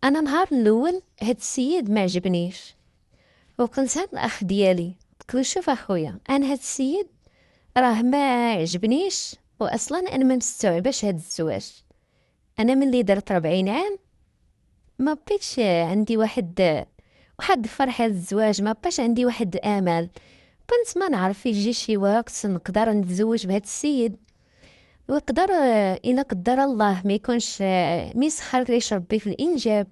انا نهار الاول هاد السيد ما عجبنيش، وقلت هاد الاخ ديالي، قلت له شوف اخويا، انا هاد السيد راه ما عجبنيش، واصلا انا ما مستوعباش هاد الزواج. انا ملي درت 40 عام ما بقيتش عندي واحد الفرحه الزواج، ما بقاش عندي واحد الامل. كنت ما نعرف يجي شي وقت نقدر نتزوج بهاد السيد، ويقدر الا قدر الله ما يكونش ما يسخرليش ربي في الانجاب،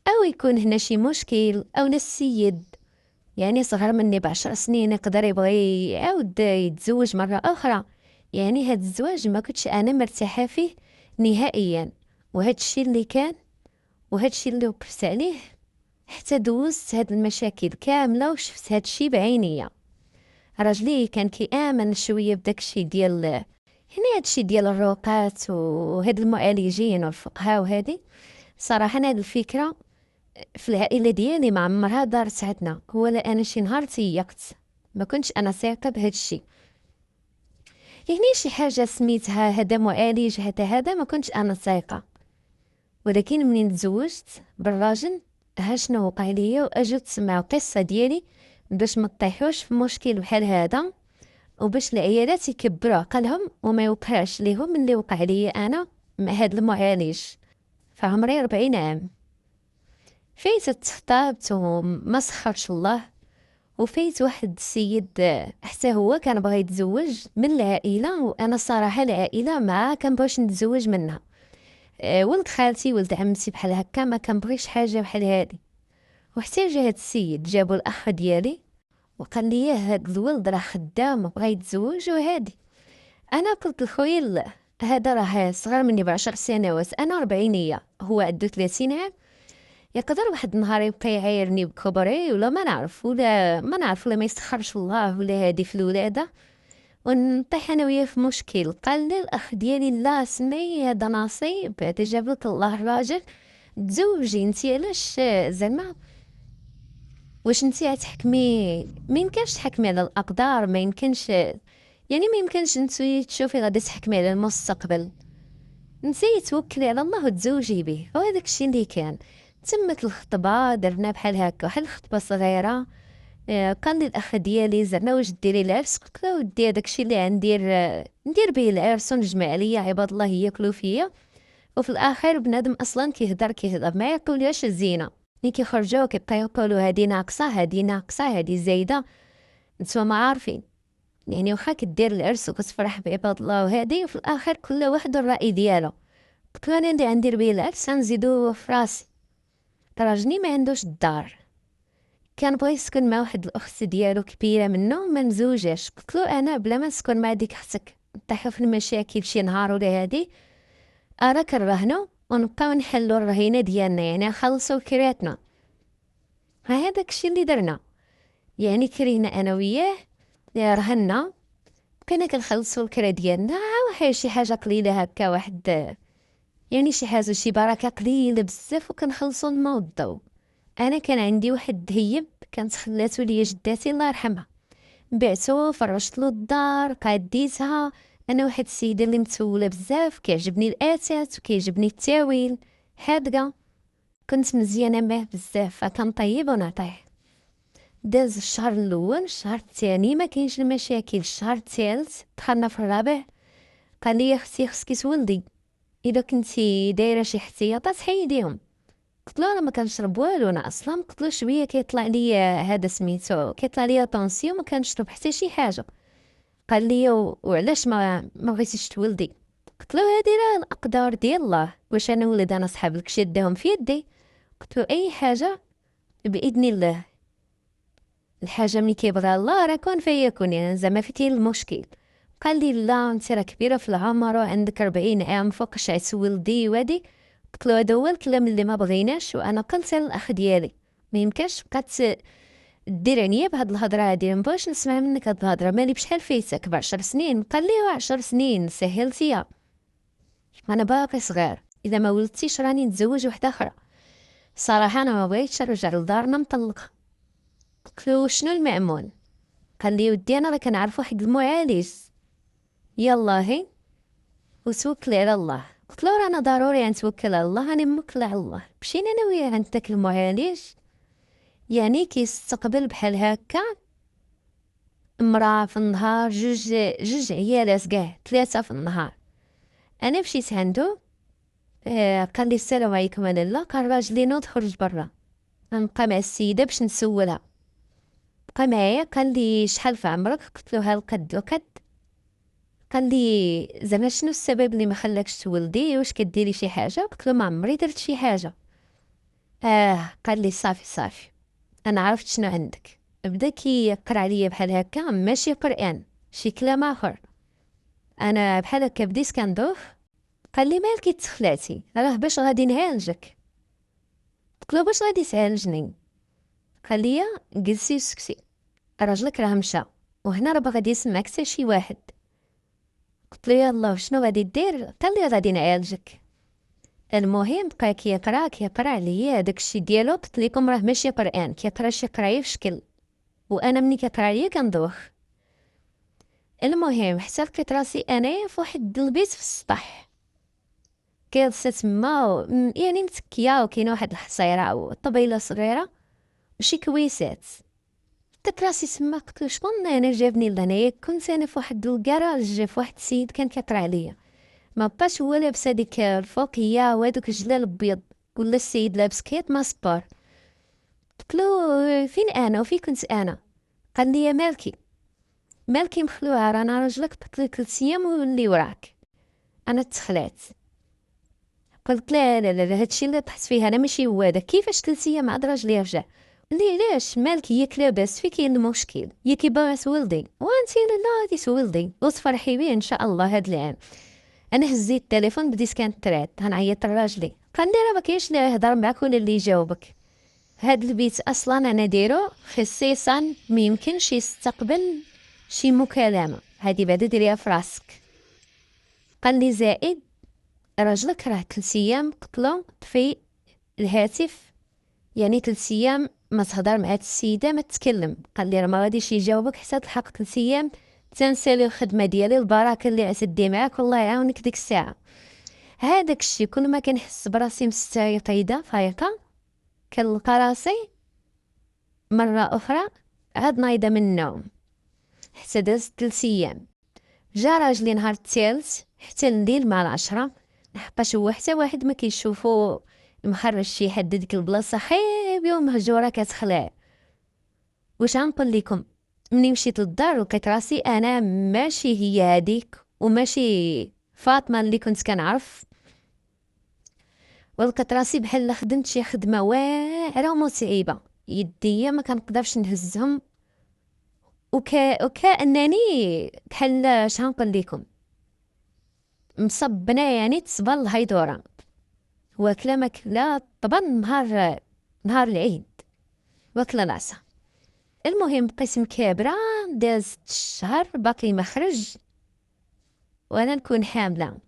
او يكون هنا شي مشكل، او السيد يعني صغر مني ب10 سنين يقدر يبغي يعاود يتزوج مرة أخرى. يعني هاد الزواج ما كنتش أنا مرتاحة فيه نهائيا، وهاد الشي اللي كان، وهاد الشي اللي وقفت عليه، حتى دوزت هاد المشاكل كاملة وشفت هاد الشي بعينيا. راجلي كان كيآمن شوية بداك الشي ديال هنا، هاد الشي ديال الروقات وهاد المعالجين والفقهاء وهادي. صراحة أنا هاد الفكرة في العائلة ديالي ما عمرها دارت عندنا، ولا أنا شي نهار تيقت، ما كنتش أنا ثقة بهاد الشي. يعني شي حاجة سميتها هذا معالج هذا ما كنتش أنا ثقة. ولكن منين تزوجت بالراجل، ها شنو وقع ليا، وأجيو تسمعوا قصة ديالي باش ما تطيحوش في مشكل بحال هذا، وباش العيالات يكبروا عقلهم وما يوقعش ليهم اللي وقع ليا أنا مع هاد المعالج. فعمري 40 عام، فايت تخطبت وما سخرش الله، وفايت واحد السيد حتى هو كان بغا يتزوج من العائله، وانا الصراحه العائله ما كنبغيش نتزوج منها. ولد خالتي ولد عمتي بحال هكا ما كنبغيش حاجه بحال هادي. وحتى جا هاد السيد جابو الاخ ديالي وقال لي هاد الولد راه خدام بغا يتزوج وهادي. انا قلت لخويا لا، هذا راه صغر مني ب10 سنوات، انا 40، هو عنده 30 عام. يقدر واحد النهار يبقى يعايرني بكبري، ولا ما نعرف، ولا ما نعرف، ولا ما يسخرش الله، ولا هادي في الولاده ونطيح انا وياه في مشكل. قال لي الاخ ديالي لا سمي، هذا نصيب، هذا جاب لك الله الراجل، تزوجي انتي. علاش زعما واش انتي غتحكمي؟ ما يمكنش تحكمي على الاقدار، ما يمكنش، يعني ما يمكنش انتي تشوفي غادي تحكمي على المستقبل. انتي توكلي على الله وتزوجي به. وهذاك الشيء اللي كان. تمت الخطبه، درنا بحال هكا واحد الخطبه صغيره. قال لي الاخ ديالي زعما واش ديري العرس؟ قلت له ودي هذاك الشيء اللي غندير، ندير به العرس ونجمع عليا عباد الله ياكلوا فيا. وفي الاخر بنادم اصلا كيهضر ما يقوليش الزينه، ملي كيخرجوا كيبقاو يقولوا هادي ناقصه، هادي ناقصه، هادي زايده. نتوما عارفين، يعني واخا كدير العرس وكتفرح بعباد الله وهادي، وفي الاخر كل واحد الراي ديالو. قلت له انا اللي غندير به العرس غنزيدو في راسي. راجلي ما عندوش الدار، كان بغى يسكن مع واحد الاخت ديالو كبيره منه، ما مزوجاش. قلت له انا بلا ما نسكن مع ديك اختك نطيحو في المشاكل شي نهار ولا هادي، اراك نرهنو ونبقاو نحلو الرهينه ديالنا، يعني نخلصو كرياتنا. ها هذاك الشيء اللي درنا، يعني كرينا انا وياه، رهنا، بقينا كنخلصو الكرا ديالنا. واحد شي حاجه قليله هكا، واحد يعني شي حاجه شي بركه قليله بزاف، وكنخلصو الماء والضو. انا كان عندي واحد الدهيب كانت خلاتو ليا جداتي الله يرحمها، بعتو فرشت له الدار قاديتها. انا واحد السيده اللي متوله بزاف، كيعجبني الاثاث وكيعجبني التاويل، حادقه، كنت مزيانه معاه بزاف، فكنطيب ونعطيه. داز الشهر الاول، الشهر الثاني ما كاينش المشاكل، الشهر الثالث دخلنا في الرابع. قال لي اختي خصك تولدي، اذا كنتي دايره شي احتياطات حيديهم. قلت له انا ما كنشرب والو، انا اصلا قلت له شويه كيطلع لي هذا سميتو، كيطلع لي طونسيون، ما كنشرب حتى شي حاجه. قال لي وعلاش ما بغيتيش تولدي؟ قلت له هذه راه الاقدار ديال الله، واش انا ولد انا صحاب لك شدهم في يدي؟ قلت له اي حاجه باذن الله، الحاجه ملي كيبغيها الله راه كون فيكون، يعني زعما فين المشكل. قال لي لا انت راه كبيره في العمر وعندك 40 عام، فوقاش غتولدي وادي. قلت له هذا هو الكلام اللي ما بغيناش، وانا قلت للاخ ديالي ما يمكنش بقات دير عينيا بهاد الهضره هادي، ما بغيتش نسمع منك هاد الهضره، مالي بشحال فايتك ب10 سنين. قال لي 10 سنين سهلتيها، انا باقي صغير، اذا ما ولدتيش راني نتزوج وحده اخرى. صراحه انا ما بغيتش نرجع لدارنا مطلقه. قلت له شنو المأمون؟ قال لي ودي انا راه كنعرف واحد المعالج. يلا هي وتوكلي على الله. قلت له رانا ضروري نتوكل على الله، راني موكله على الله. مشينا انا وياه عند داك المعالج، يعني كيستقبل بحال هكا امراه في النهار، جوج عيالات كاع، 3 في النهار. انا مشيت عندو، قال لي السلام عليكم انا لا، قال راجلي نوض خرج برا، غنبقى مع السيده باش نسولها. بقى معايا، قال لي شحال في عمرك؟ قلت له هالقد وقد. قال لي زعما شنو السبب اللي ما خلاكش تولدي، واش كديري شي حاجه؟ قلت له ما عمري درت شي حاجه. قال لي صافي صافي، انا عرفت شنو عندك. بدا كيقرا عليا بحال هكا، ماشي قران، شي كلام اخر. انا بحال هكا بديت كندوخ. قال لي مالك تخلعتي؟ راه باش غادي نعالجك. قلت له باش غادي تعالجني؟ قال لي جلسي وسكتي، راجلك راه مشى، وهنا راه غادي يسمعك حتى شي واحد. قلت له يلاه شنو غادي دير؟ قال لي غادي نعالجك. المهم بقى كيقرا عليا داكشي ديالو. قلت لكم راه ماشي قران، كيقرا شي قرايه في شكل، وانا ملي كيقرا عليا كندوخ. المهم حتى لقيت راسي انايا فواحد البيت في السطح، جالسه تما يعني متكيه، وكاينه واحد الحصيره وطبيله صغيره وشي كويسات. داك راسي تما، قلت له شكون انا جابني لهنايا؟ كنت انا فواحد الكراج، فواحد السيد كان كيقرا عليا، ما بقاش هو لابس هذيك الفوقيه وهذوك الجلال الابيض، ولا السيد لابس كيط ماسبور. قلت له فين انا وفين كنت انا؟ قال لي مالكي مخلوعه، رانا راجلك قلت لك 3 ايام واللي وراك. انا تخلعت، قلت لا هادشي اللي طحت فيه انا ماشي هو هذا. كيفاش 3 ايام عاد راجلي يرجع؟ قال لي علاش مالك؟ ياك لاباس؟ في كاين المشكل؟ ياك باغا تولدي؟ وانتي لا غادي تولدي وتفرحي بيه ان شاء الله هاد العام. انا هزيت التليفون، بديت كنترعد غنعيط لراجلي. قال لي راه ما كاينش اللي يهضر معاك ولا اللي يجاوبك، هاد البيت اصلا انا دايرو خصيصا ما يمكنش يستقبل شي مكالمه، هادي بعدا ديريها في راسك. قال لي زائد راجلك راه 3 ايام قلت له طفي الهاتف، يعني 3 ايام ما تهضر مع هاد السيده ما تتكلم. قال لي راه ما غاديش يجاوبك حتى تلحق 3 ايام، تنسالي الخدمه ديالي، البركه اللي عتدي معاك والله يعاونك ديك الساعه. هذاك الشيء كل ما كنحس براسي مستيقظه فايقه، كنلقى راسي مره اخرى عاد نايضه من النوم. حتى دازت 3 ايام، جا راجلي نهار الثالث حتى الليل مع 10، لحقاش هو حتى واحد ما كيشوفو محرش شي حد ديك البلاصه خايبه ومهجوره كتخلع. واش غنقول لكم، ملي مشيت للدار لقيت راسي انا ماشي هي هذيك، وماشي فاطمه اللي كنت كنعرف، ولقيت راسي بحال خدمت شي خدمه واعره ومتعبه، يديا ما كنقدرش نهزهم، وكانني بحال شنقول لكم مصبنه، يعني تصبر الهيدوره، واكله ماكله طبعا نهار العيد، واكله العصا. المهم بقيت مكابره، دازت الشهر باقي ما خرج وانا نكون حامله.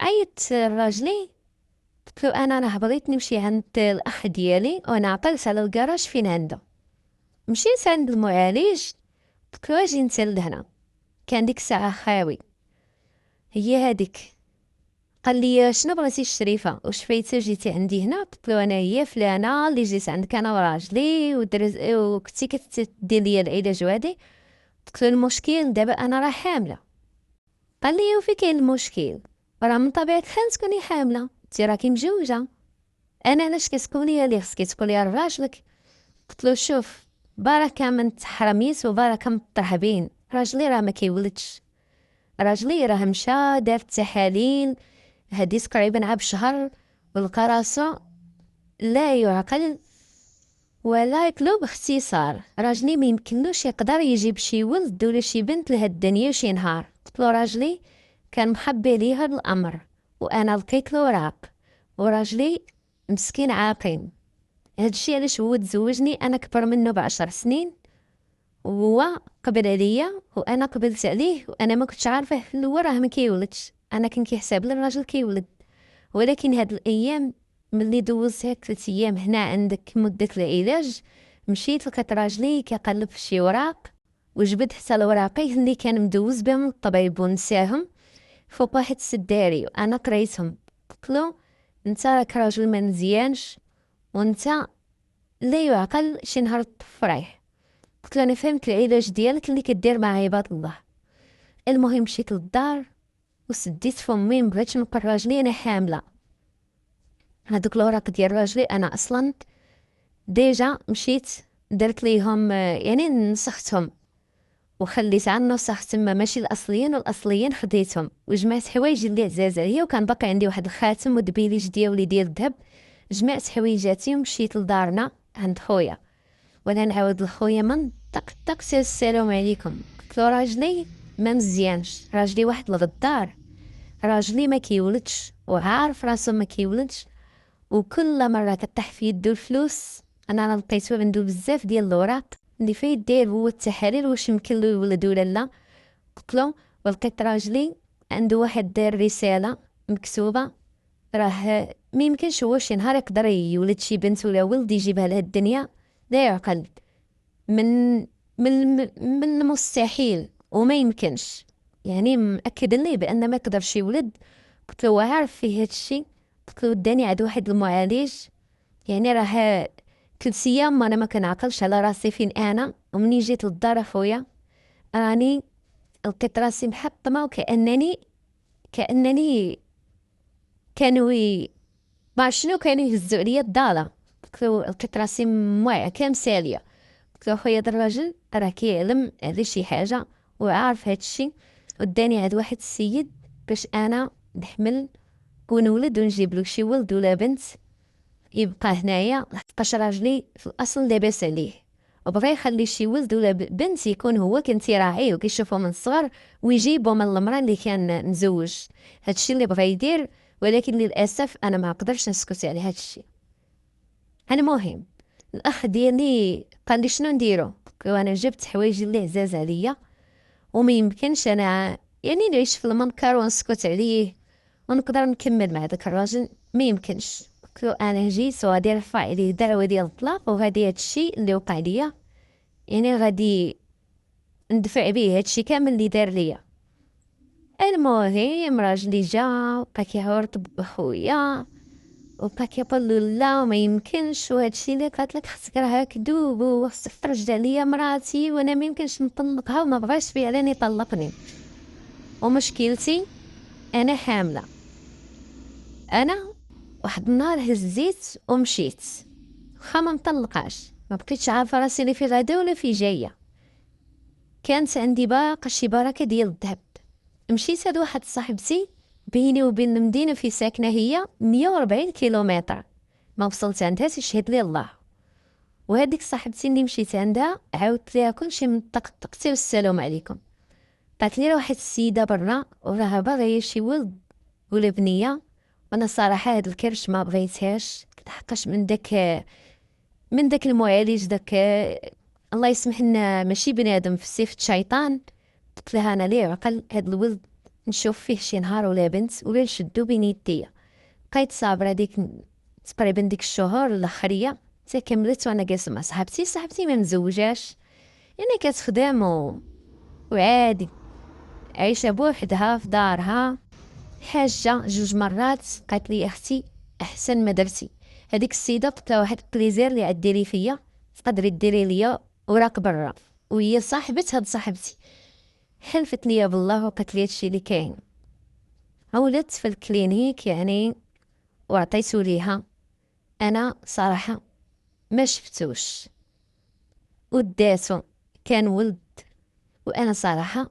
عيطت لراجلي، قلت له انا بغيت نمشي عند الاخ ديالي، وانا عطلت على الكراج فين عنده. مشيت عند المعالج، قلت له اجي انت لهنا، كان ديك الساعه خاوي. هي هذيك. قال لي شنو بغيتي الشريفه، واش فايته جيتي عندي هنا؟ قلت له انا هي فلانه اللي جيت عندك انا وراجلي وكنتي كتدير ليا العلاج وهادي. قلت له المشكل دابا انا راه حامله. قال لي وفين كاين المشكل؟ راه من طبيعه الحال تكوني حامله، انت راكي مجوجه، انا علاش كتقولي لي خصك تقولي لراجلك؟ قلت له شوف، بركه من تحرميت وبركه من الترحبين، راجلي راه ما كيولدش، راجلي راه مشى دار التحاليل هادي تقريبا عام شهر، ولقى راسو لا يعقل ولا ياكلو. باختصار راجلي ما يمكنلوش يقدر يجيب شي ولد ولا شي بنت لهاد الدنيا شي نهار. قلت له راجلي كان محبي لي هاد الامر، وانا لقيت له راق، وراجلي مسكين عاقين. هادشي علاش هو تزوجني، انا كبر منه ب10 سنين، وهو قبل عليا وانا قبلت عليه، وانا ما كنتش عارفه في الاول راه ما كيولدش، انا كان كيحسب لي الراجل كيولد. ولكن هاد الايام ملي دوزت هيك 3 ايام هنا عندك مده العلاج، مشيت لقيت راجلي كيقلب في شي وراق، وجبد حتى الوراقي اللي كان مدوز بهم الطبيب ونساهم، فوق واحد السداري وأنا قريتهم. قلتلو انت راك راجل ما مزيانش وانت لا يعقل شي نهار تفرح. قلتلو انا فهمت العلاج ديالك اللي كدير مع عباد الله. المهم مشيت للدار وسديت فمي، مبغيتش نلقى راجلي انا حامله. هادوك الوراق ديال راجلي انا اصلا ديجا مشيت درت ليهم يعني نسختهم وخليت عن نسخ تما ماشي الاصليين، والاصليين خديتهم وجمعت حوايجي اللي عزاز عليا، وكان باقي عندي واحد الخاتم ودبيليج ديالي ديال الذهب. جمعت حوايجاتي ومشيت لدارنا عند خويا، وانا نعاود لخويا من طق سير السلام عليكم. قلتلو راجلي ما مزيانش، راجلي واحد الغدار، راجلي ما كيولدش وعارف راسو ما كيولدش، وكل مره كطيح في يدو الفلوس. انا لقيتو عنده بزاف ديال الوراق اللي فيه داير هو التحاليل واش يمكن له يولد ولا لا. قلتلو ولقيت راجلي عنده واحد داير رساله مكتوبه راه ما يمكنش هو شي نهار يقدر يولد شي بنت ولا ولد يجيبها لهاد الدنيا، لا يعقل، من من المستحيل وما يمكنش، يعني مأكد لي بان ما يقدرش يولد. قلتلو عارف فيه هادشي؟ قلتلو داني عند واحد المعالج، يعني راه 3 ايام انا ما كنعقلش على راسي فين انا. ومني جيت للدار اخويا راني لقيت راسي محطمه، كانني كانوا ما شنو كانوا يهزوا عليا الضاله. لقيت راسي واعيه كامساليه. قلت له خويا هذا الراجل راه كيعلم على شي حاجه وعارف هادشي، وداني عند واحد السيد باش انا نحمل ونولد ونجيب له شي ولد ولا بنت يبقى هنايا، لحقاش راجلي في الاصل لاباس عليه وبغى يخلي شي ولد ولا بنت يكون هو كان تيراعيه وكيشوفه من الصغر ويجيبه من المراه اللي كان مزوج. هادشي اللي بغى يدير، ولكن للاسف انا ما قدرش نسكت على هادشي. المهم الاخ ديالي قال لي شنو نديرو، وانا جبت حوايجي اللي عزاز عليا وما يمكنش انا يعني نعيش في المنكر ونسكت عليه ونقدر نكمل مع داك الراجل، ما يمكنش. قلت له انا جيت وغادي نرفع عليه دعوه ديال الطلاق، وغادي هادشي اللي وقع ليا يعني غادي ندفع به هادشي كامل اللي دار ليا. المهم راجلي جا وبقى كيعورط بخويا وبقى كيقول له لا وما يمكنش وهادشي اللي قالت لك خصك راه كذوب وخصك ترجع ليا مراتي وانا ما يمكنش نطلقها وما بغاش فعلا يطلقني. ومشكلتي انا حامله. انا واحد النهار هزيت ومشيت واخا ما مطلقاش، ما بقيتش عارفه راسي لا في غدا ولا في جايه. كانت عندي باقا شي بركه ديال الذهب. مشيت هاد واحد صاحبتي بيني وبين المدينه في ساكنه هي 140 كيلومتر، ما وصلت عندها تشهد لي الله. وهذيك صاحبتي اللي مشيت عندها عاودت ليها كلشي من طقطقتي والسلام عليكم. قالت لي راه واحد السيده برا وراها باغيه شي ولد ولا بنيه، وانا صراحه هاد الكرش ما بغيتهاش لحقاش من داك المعالج داك الله يسمح لنا ماشي بنادم في صفة شيطان. قلت لها انا ليه عقل هاد الولد نشوف فيه شي نهار ولا بنت ولا نشدو بين يديا. بقيت صابره ديك تقريبا ديك الشهور الاخريه حتى كملت وانا جالسه مع صاحبتي ما مزوجاش، يعني كتخدم وعادي عايشه بوحدها في دارها. حاجه 2 مرات قالت لي اختي احسن ما درتي. هذيك السيده قلت لها واحد البليزير اللي عديري فيا تقدري ديري ليا وراك برا، وهي صاحبه هاد صاحبتي حلفت ليا بالله وقالت لي هادشي اللي كاين. ولدت في الكلينيك يعني وعطيتو ليها، انا صراحه ما شفتوش وداتو كان ولد. وانا صراحه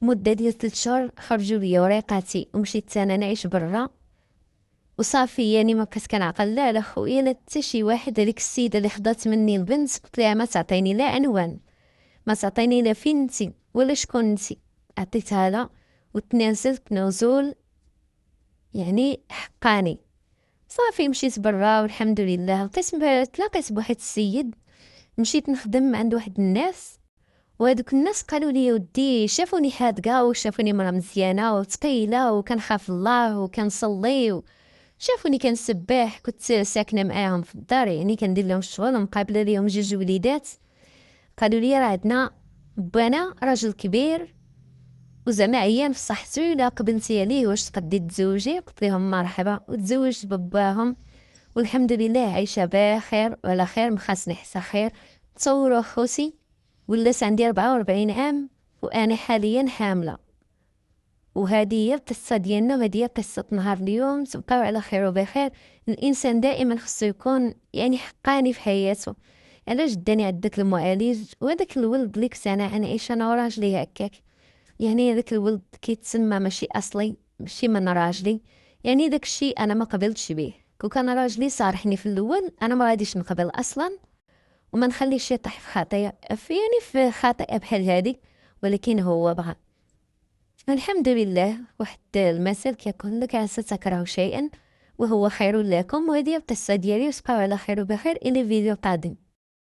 مده ديال 3 شهور خرجوا ليا وريقاتي ومشيت انا نعيش برا وصافي. يعني ما بقيت كنعقل لا على خويا لا حتى شي واحد. هذيك السيده اللي خدات مني البنت قلت لها ما تعطيني لا عنوان، ما تعطيني لا فين نتي ولا شكون نتي. عطيتها لها وتنازلت نزول يعني حقاني. صافي مشيت برا والحمد لله. تلاقيت بواحد السيد مشيت نخدم عند واحد الناس، وهذوك الناس قالوا لي ودي شافوني حادقه وشافوني مرا مزيانه وثقيله وكنخاف الله وكنصلي، شافوني كنسبح. كنت ساكنه معاهم في الدار يعني كندير لهم الشغل ومقابله ليهم 2 وليدات. قالوا لي راه عندنا بانا راجل كبير وزعما أيام في صحتو إلا قبلتي عليه واش تقدي تزوجي، قلت لهم مرحبا، وتزوجت بباهم والحمد لله عايشة بخير وعلى خير، مخاصني حتى خير. تصوروا خوتي ولات عندي 44 عام وأنا حاليا حاملة، وهذه هي القصة ديالنا وهذه هي قصة نهار اليوم. تبقاو على خير وبخير. الإنسان دائما خصو يكون يعني حقاني في حياته. علاش داني عند داك المعالج وهداك الولد اللي كنت أنا عايشة أنا وراجلي هكاك، يعني هذاك الولد كيتسمى ماشي أصلي، ماشي من راجلي، يعني داك الشيء أنا ما قبلتش بيه. كون كان راجلي صارحني في الأول أنا ما غاديش نقبل أصلا، وما نخليش يطيح في خطيئة، يعني في خطيئة بحال هذه، ولكن هو بغى. الحمد لله. واحد المثل كيقول لك عسى تكرهوا شيئا وهو خير لكم، وهذه القصة ديالي. وتبقاو على خير وبخير إلى فيديو قادم.